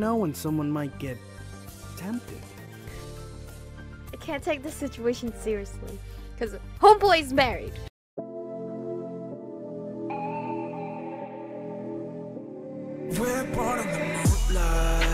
know when someone might get tempted. I can't take this situation seriously, because homeboy's married. We're born in the moonlight.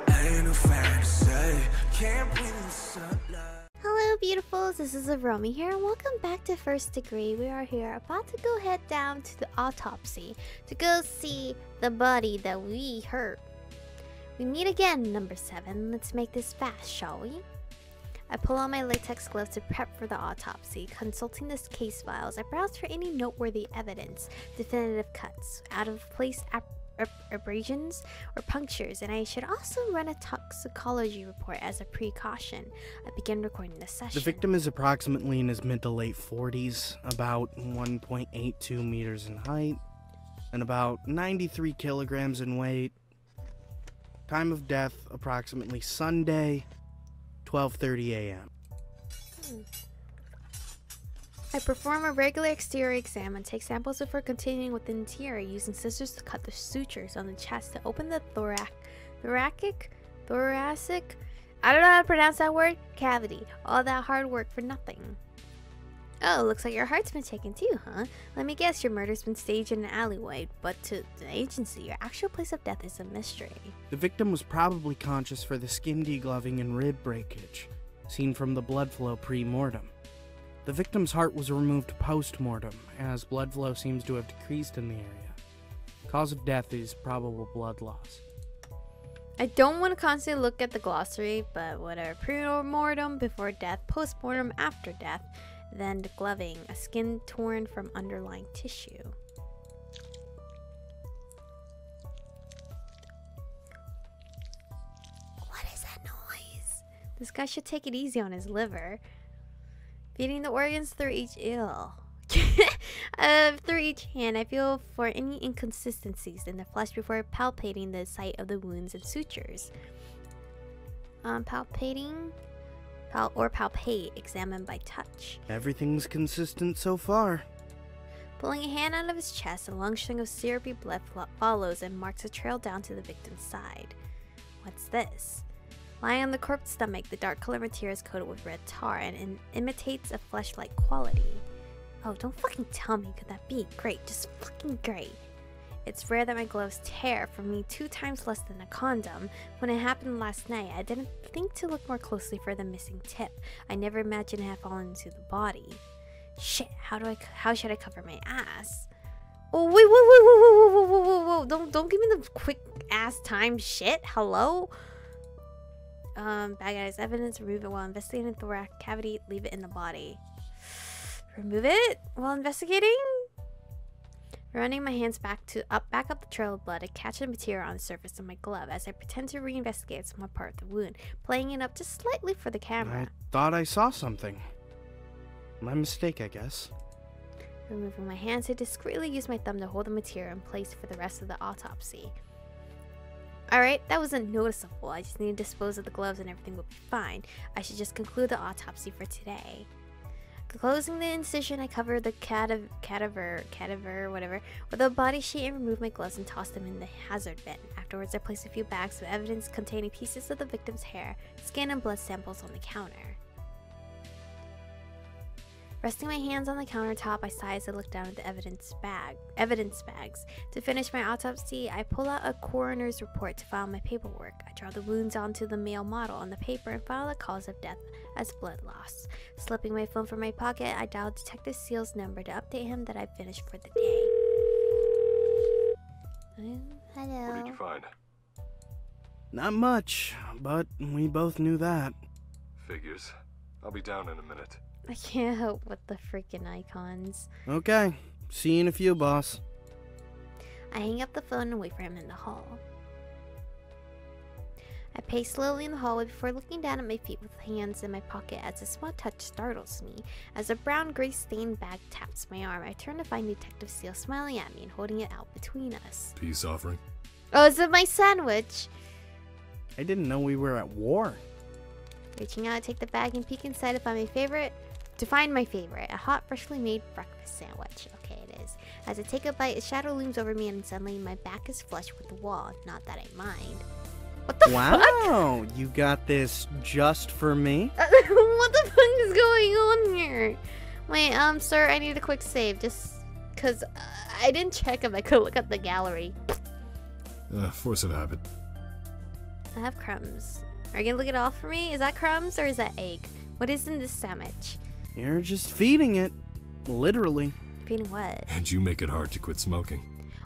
Ain't no fantasy. Can't breathe in the sunlight. Hello beautifuls, this is Aromie here and welcome back to First Degree. We are here about to go head down to the autopsy to go see the body that we hurt. We meet again, number 7. Let's make this fast, shall we? I pull on my latex gloves to prep for the autopsy. Consulting the case files, I browse for any noteworthy evidence, definitive cuts, out-of-place abrasions or punctures, and I should also run a toxicology report as a precaution. I begin recording the session. The victim is approximately in his mid to late 40s, about 1.82 meters in height, and about 93 kilograms in weight. Time of death, approximately Sunday, 12:30 a.m. I perform a regular exterior exam and take samples before continuing with the interior, using scissors to cut the sutures on the chest to open the thoracic, I don't know how to pronounce that word, cavity. All that hard work for nothing. Oh, looks like your heart's been taken too, huh? Let me guess, your murder's been staged in an alleyway, but to the agency, your actual place of death is a mystery. The victim was probably conscious for the skin degloving and rib breakage, seen from the blood flow pre-mortem. The victim's heart was removed post-mortem, as blood flow seems to have decreased in the area. Cause of death is probable blood loss. I don't want to constantly look at the glossary, but whatever. Pre-mortem, before death, post-mortem, after death, then degloving, a skin torn from underlying tissue. What is that noise? This guy should take it easy on his liver. Feeding the organs through each through each hand, I feel for any inconsistencies in the flesh before palpating the site of the wounds and sutures. Palpate, examined by touch. Everything's consistent so far. Pulling a hand out of his chest, a long string of syrupy blood follows and marks a trail down to the victim's side. What's this? Lying on the corpse's stomach, the dark colored material is coated with red tar and imitates a flesh-like quality. Oh, don't fucking tell me, could that be? Great, just fucking great. It's rare that my gloves tear from me 2 times less than a condom. When it happened last night, I didn't think to look more closely for the missing tip. I never imagined it had fallen into the body. Shit, how should I cover my ass? Oh, wait, don't give me the quick ass time shit, hello? Bag as evidence, remove it while investigating the thoracic cavity, leave it in the body. Remove it while investigating? Running my hands back up the trail of blood, I catch the material on the surface of my glove as I pretend to reinvestigate a small part of the wound, playing it up just slightly for the camera. I thought I saw something. My mistake, I guess. Removing my hands, I discreetly use my thumb to hold the material in place for the rest of the autopsy. Alright, that wasn't noticeable. I just need to dispose of the gloves and everything will be fine. I should just conclude the autopsy for today. Closing the incision, I cover the cadaver, with a body sheet and remove my gloves and toss them in the hazard bin. Afterwards, I place a few bags of evidence containing pieces of the victim's hair, skin, and blood samples on the counter. Resting my hands on the countertop, I sigh as I look down at the evidence bags. To finish my autopsy, I pull out a coroner's report to file my paperwork. I draw the wounds onto the male model on the paper and file the cause of death as blood loss. Slipping my phone from my pocket, I dial Detective Seal's number to update him that I've finished for the day. Hello. What did you find? Not much, but we both knew that. Figures. I'll be down in a minute. I can't help with the freaking icons. Okay, see you in a few, boss. I hang up the phone and wait for him in the hall. I pace slowly in the hallway before looking down at my feet with hands in my pocket as a small touch startles me. As a brown-gray stained bag taps my arm, I turn to find Detective Seal smiling at me and holding it out between us. Peace offering? Oh, is it my sandwich? I didn't know we were at war. Reaching out, I take the bag and peek inside to find my favorite, a hot, freshly made breakfast sandwich. Okay, it is. As I take a bite, a shadow looms over me and suddenly my back is flush with the wall. Not that I mind. What the fuck? Wow, you got this just for me? What the fuck is going on here? Wait, sir, I need a quick save just because I didn't check if I could look at the gallery. Force of habit. I have crumbs. Are you gonna look it all for me? Is that crumbs or is that egg? What is in this sandwich? You're just feeding it. Literally. Feeding what? And you make it hard to quit smoking.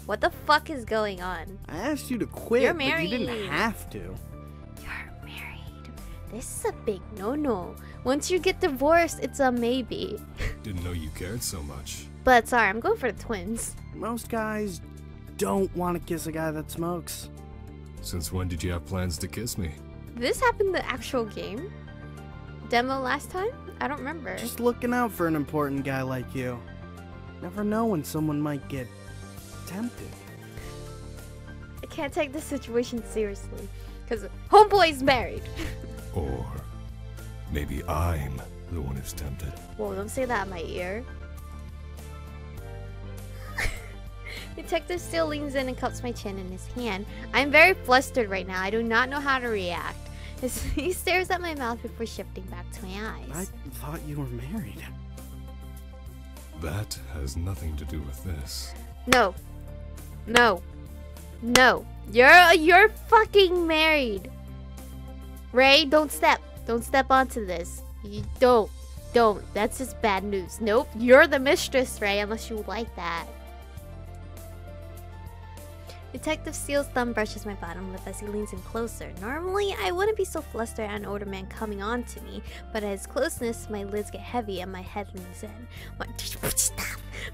What the fuck is going on? I asked you to quit, You're but you didn't married. have to. You're married. This is a big no-no. Once you get divorced, it's a maybe. Didn't know you cared so much. But sorry, I'm going for the twins. Most guys don't want to kiss a guy that smokes. Since when did you have plans to kiss me? This happened in the actual game? Demo last time? I don't remember. Just looking out for an important guy like you. Never know when someone might get tempted. I can't take this situation seriously. Because homeboy's married. Or maybe I'm the one who's tempted. Whoa, don't say that in my ear. Detective Steele leans in and cups my chin in his hand. I'm very flustered right now. I do not know how to react. He stares at my mouth before shifting back to my eyes. I thought you were married. That has nothing to do with this. No. No. No. You're fucking married. Ray, don't step. Don't step onto this. You don't. Don't. That's just bad news. Nope. You're the mistress, Ray, unless you like that. Detective Steele's thumb brushes my bottom lip as he leans in closer. Normally, I wouldn't be so flustered at an older man coming on to me, but at his closeness, my lids get heavy and my head leans in.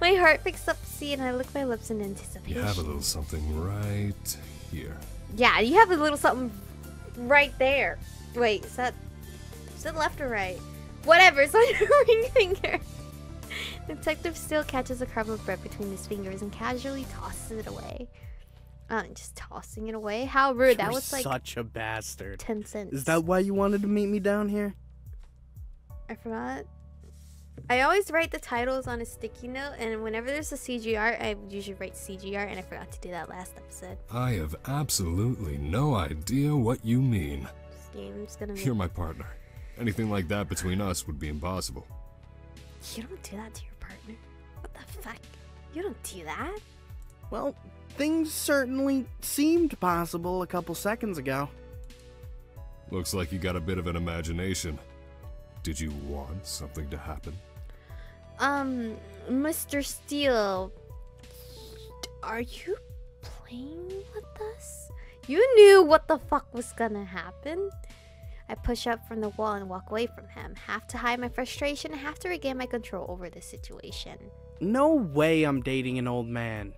My heart picks up speed and I lick my lips in anticipation. You have a little something right here. Yeah, you have a little something right there. Wait, is that left or right? Whatever, it's on your ring finger. Detective Steele catches a crumb of bread between his fingers and casually tosses it away. Just tossing it away? How rude. That You're was like such a bastard. 10 cents. Is that why you wanted to meet me down here? I forgot. I always write the titles on a sticky note, and whenever there's a CG art, I usually write CG art, and I forgot to do that last episode. I have absolutely no idea what you mean. This game's gonna make... You're my partner. Anything like that between us would be impossible. You don't do that to your partner. What the fuck? You don't do that. Well, things certainly seemed possible a couple seconds ago. Looks like you got a bit of an imagination. Did you want something to happen? Mr. Steele, are you playing with us? You knew what the fuck was gonna happen. I push up from the wall and walk away from him, half to hide my frustration, half to regain my control over the situation. No way I'm dating an old man.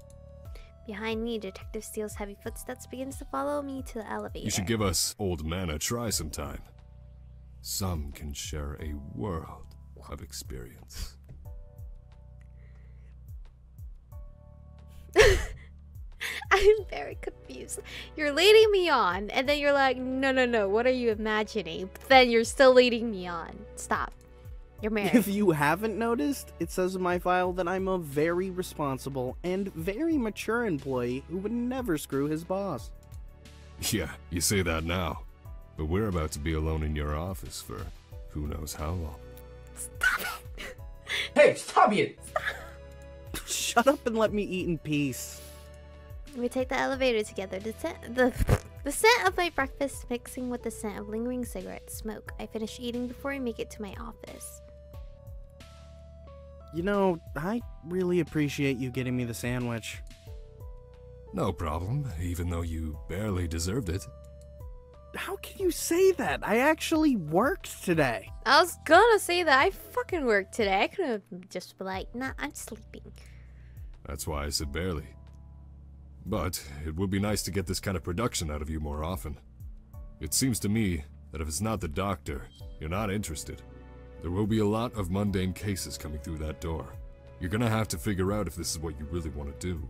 Behind me, Detective Steele's heavy footsteps begins to follow me to the elevator. You should give us old man a try sometime. Some can share a world of experience. I'm very confused. You're leading me on, and then you're like, no, what are you imagining? But then you're still leading me on. Stop. You're married. If you haven't noticed, it says in my file that I'm a very responsible and very mature employee who would never screw his boss. Yeah, you say that now. But we're about to be alone in your office for who knows how long. Stop it! Hey, stop it! Shut up and let me eat in peace. We take the elevator together. The scent of my breakfast mixing with the scent of lingering cigarette smoke. I finish eating before we make it to my office. You know, I really appreciate you getting me the sandwich. No problem, even though you barely deserved it. How can you say that? I actually worked today. I was gonna say that I fucking worked today. I could have just been like, nah, I'm sleeping. That's why I said barely. But it would be nice to get this kind of production out of you more often. It seems to me that if it's not the doctor, you're not interested. There will be a lot of mundane cases coming through that door. You're gonna have to figure out if this is what you really want to do.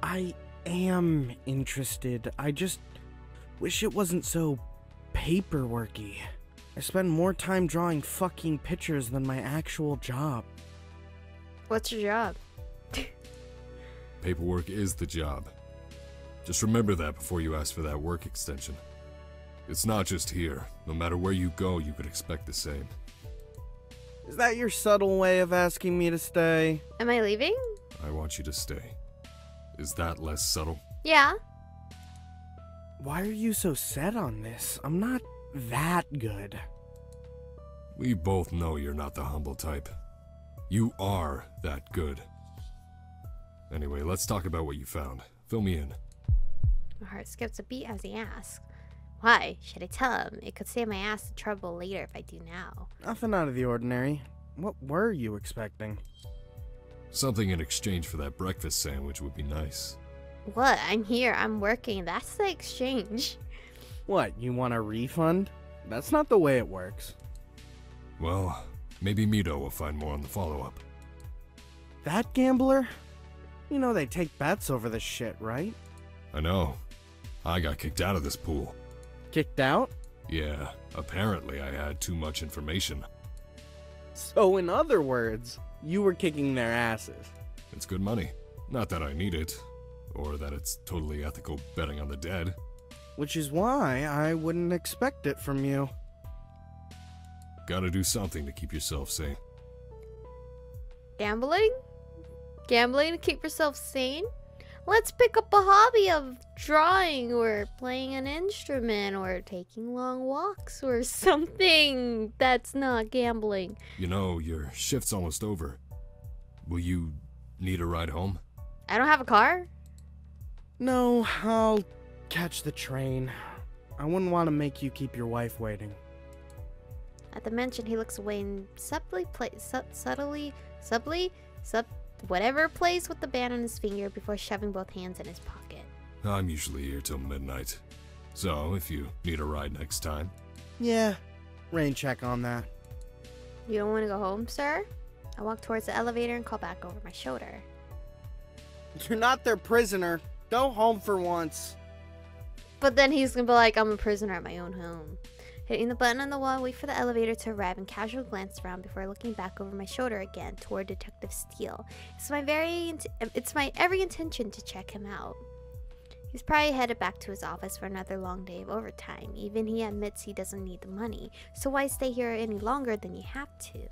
I am interested. I just wish it wasn't so paperworky. I spend more time drawing fucking pictures than my actual job. What's your job? Paperwork is the job. Just remember that before you ask for that work extension. It's not just here. No matter where you go, you could expect the same. Is that your subtle way of asking me to stay? Am I leaving? I want you to stay. Is that less subtle? Yeah. Why are you so set on this? I'm not that good. We both know you're not the humble type. You are that good. Anyway, let's talk about what you found. Fill me in. My heart skips a beat as he asks. Why? Should I tell him? It could save my ass the trouble later if I do now. Nothing out of the ordinary. What were you expecting? Something in exchange for that breakfast sandwich would be nice. What? I'm here. I'm working. That's the exchange. What, you want a refund? That's not the way it works. Well, maybe Mito will find more on the follow-up. That gambler? You know they take bets over this shit, right? I know. I got kicked out of this pool. Kicked out? Yeah, apparently I had too much information. So in other words, you were kicking their asses. It's good money. Not that I need it, or that it's totally ethical betting on the dead. Which is why I wouldn't expect it from you. Gotta do something to keep yourself sane. Gambling? Gambling to keep yourself sane? Let's pick up a hobby of drawing or playing an instrument or taking long walks or something that's not gambling. You know, your shift's almost over. Will you need a ride home? I don't have a car? No, I'll catch the train. I wouldn't want to make you keep your wife waiting. At the mention, he looks away and whatever plays with the band on his finger before shoving both hands in his pocket. I'm usually here till midnight. So, if you need a ride next time. Yeah, rain check on that. You don't want to go home, sir? I walk towards the elevator and call back over my shoulder. You're not their prisoner. Go home for once. But then he's gonna be like, I'm a prisoner at my own home. Hitting the button on the wall, I wait for the elevator to arrive and casually glance around before looking back over my shoulder again toward Detective Steele. It's my every intention to check him out. He's probably headed back to his office for another long day of overtime. Even he admits he doesn't need the money, so why stay here any longer than you have to?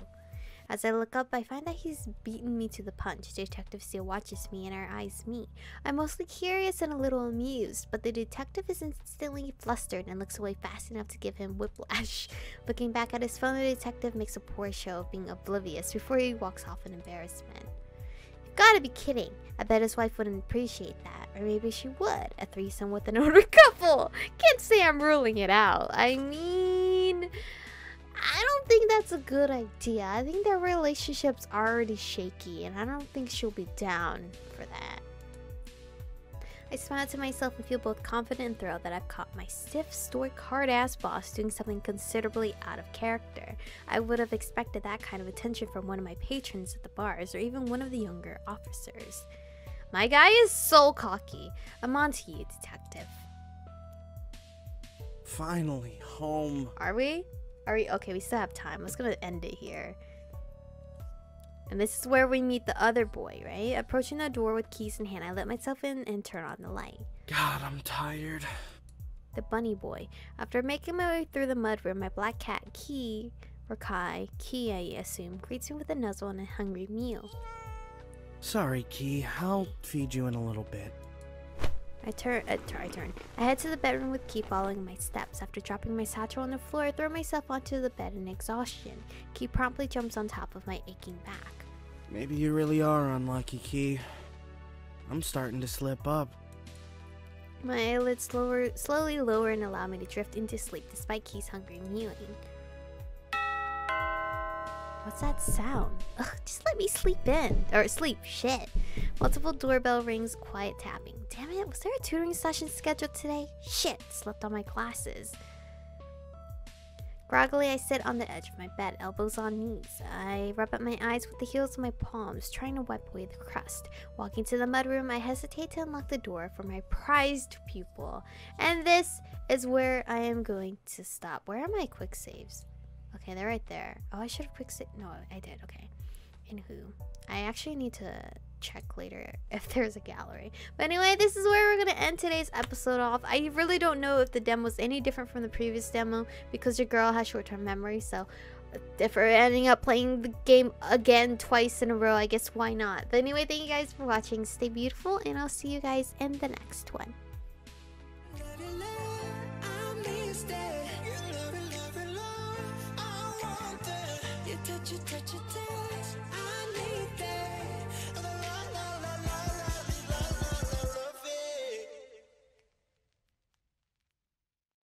As I look up, I find that he's beaten me to the punch. Detective Steele watches me and our eyes meet. I'm mostly curious and a little amused, but the detective is instantly flustered and looks away fast enough to give him whiplash. Looking back at his phone, the detective makes a poor show of being oblivious before he walks off in embarrassment. You've gotta be kidding. I bet his wife wouldn't appreciate that. Or maybe she would. A threesome with an older couple. Can't say I'm ruling it out. I mean, I don't think that's a good idea. I think their relationship's already shaky, and I don't think she'll be down for that. I smile to myself and feel both confident and thrilled that I've caught my stiff, stoic, hard-ass boss doing something considerably out of character. I would have expected that kind of attention from one of my patrons at the bars, or even one of the younger officers. My guy is so cocky. I'm on to you, detective. Finally, home. Are we? Okay, we still have time. I was gonna end it here. And this is where we meet the other boy, right? Approaching the door with keys in hand, I let myself in and turn on the light. God, I'm tired. The bunny boy. After making my way through the mudroom, my black cat, Key, or Kai, Key I assume, greets me with a nuzzle and a hungry meal. Sorry, Key. I'll feed you in a little bit. I turn. I head to the bedroom with Key following my steps. After dropping my satchel on the floor, I throw myself onto the bed in exhaustion. Key promptly jumps on top of my aching back. Maybe you really are unlucky, Key. I'm starting to slip up. My eyelids slowly lower and allow me to drift into sleep despite Key's hungry mewing. What's that sound? Ugh, just let me sleep in. Or sleep, shit. Multiple doorbell rings, quiet tapping. Damn it, was there a tutoring session scheduled today? Shit, slept on my glasses. Groggily, I sit on the edge of my bed, elbows on knees. I rub at my eyes with the heels of my palms, trying to wipe away the crust. Walking to the mudroom, I hesitate to unlock the door for my prized pupil. And this is where I am going to stop. Where are my quick saves? Okay, they're right there. Oh, I should have quick saved. No, I did. Okay. In who? I actually need to check later if there's a gallery. But anyway, this is where we're gonna end today's episode off. I really don't know if the demo was any different from the previous demo because your girl has short-term memory, so if we're ending up playing the game again twice in a row, I guess why not. But anyway, thank you guys for watching. Stay beautiful, and I'll see you guys in the next one. Touch it, touch it.